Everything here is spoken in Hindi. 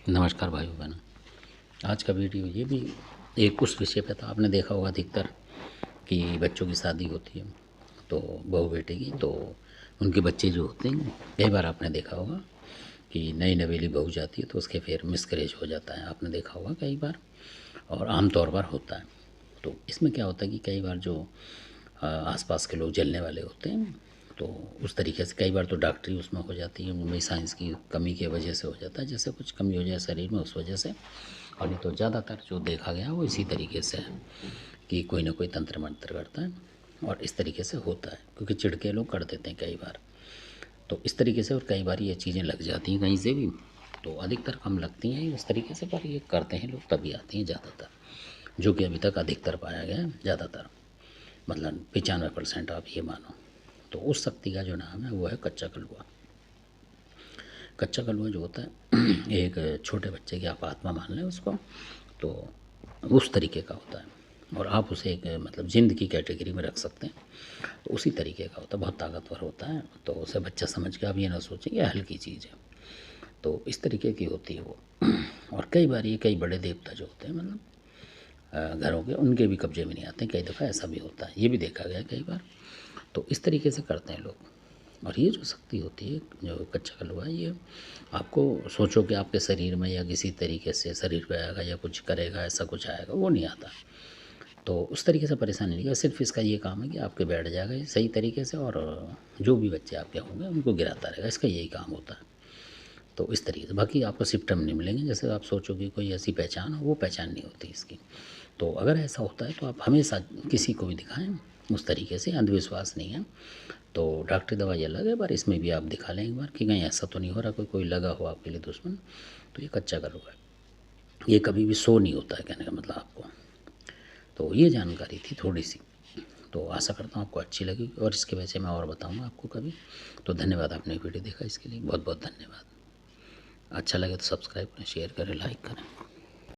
नमस्कार भाइयों बहनों। आज का वीडियो ये भी एक उस विषय पे था। आपने देखा होगा अधिकतर कि बच्चों की शादी होती है तो बहू बेटे की, तो उनके बच्चे जो होते हैं, कई बार आपने देखा होगा कि नई नवेली बहू जाती है तो उसके फिर मिसकैरेज हो जाता है। आपने देखा होगा कई बार, और आम तौर पर होता है। तो इसमें क्या होता है कि कई बार जो आसपास के लोग जलने वाले होते हैं, तो उस तरीके से कई बार तो डॉक्टरी उसमें हो जाती है, उनमें साइंस की कमी की वजह से हो जाता है, जैसे कुछ कमी हो जाए शरीर में उस वजह से। और नहीं तो ज़्यादातर जो देखा गया वो इसी तरीके से है कि कोई ना कोई तंत्र मंत्र करता है और इस तरीके से होता है, क्योंकि चिढ़के लोग कर देते हैं कई बार। तो इस तरीके से और कई बार ये चीज़ें लग जाती हैं कहीं से भी, तो अधिकतर कम लगती हैं उस तरीके से, पर ये करते हैं लोग तभी आती हैं ज़्यादातर, जो कि अभी तक अधिकतर पाया गया है ज़्यादातर, मतलब 95% आप ये मानो। तो उस शक्ति का जो नाम है वो है कच्चा कलुआ। कच्चा कलुआ जो होता है एक छोटे बच्चे की आप आत्मा मान लें उसको, तो उस तरीके का होता है, और आप उसे एक मतलब जिंद की कैटेगरी में रख सकते हैं। तो उसी तरीके का होता है, बहुत ताकतवर होता है। तो उसे बच्चा समझ के आप ये ना सोचें कि हल्की चीज़ है, तो इस तरीके की होती है वो। और कई बार ये कई बड़े देवता जो होते हैं, मतलब घरों के, उनके भी कब्जे में नहीं आते हैं। कई दफ़ा ऐसा भी होता है, ये भी देखा गया है कई बार। तो इस तरीके से करते हैं लोग। और ये जो शक्ति होती है, जो कच्चा कलुआ है, ये आपको सोचो कि आपके शरीर में या किसी तरीके से शरीर पे आएगा या कुछ करेगा, ऐसा कुछ आएगा, वो नहीं आता। तो उस तरीके से परेशानी नहीं है, सिर्फ इसका ये काम है कि आपके बैठ जाएगा ये सही तरीके से, और जो भी बच्चे आपके होंगे उनको गिराता रहेगा, इसका यही काम होता है। तो इस तरीके से बाकी आपको सिम्पटम नहीं मिलेंगे। जैसे आप सोचो कि कोई ऐसी पहचान हो, वो पहचान नहीं होती इसकी। तो अगर ऐसा होता है तो आप हमेशा किसी को भी दिखाएं उस तरीके से, अंधविश्वास नहीं है। तो डॉक्टरी दवाई अलग है, पर इसमें भी आप दिखा लें एक बार कि कहीं ऐसा तो नहीं हो रहा कोई लगा हो आपके लिए दुश्मन। तो ये कच्चा कलुआ है, ये कभी भी शो नहीं होता है, कहने का मतलब आपको। तो ये जानकारी थी थोड़ी सी, तो आशा करता हूँ आपको अच्छी लगी, और इसके वजह से मैं और बताऊँगा आपको कभी। तो धन्यवाद, आपने वीडियो देखा इसके लिए बहुत बहुत धन्यवाद। अच्छा लगे तो सब्सक्राइब करें, शेयर करें, लाइक करें।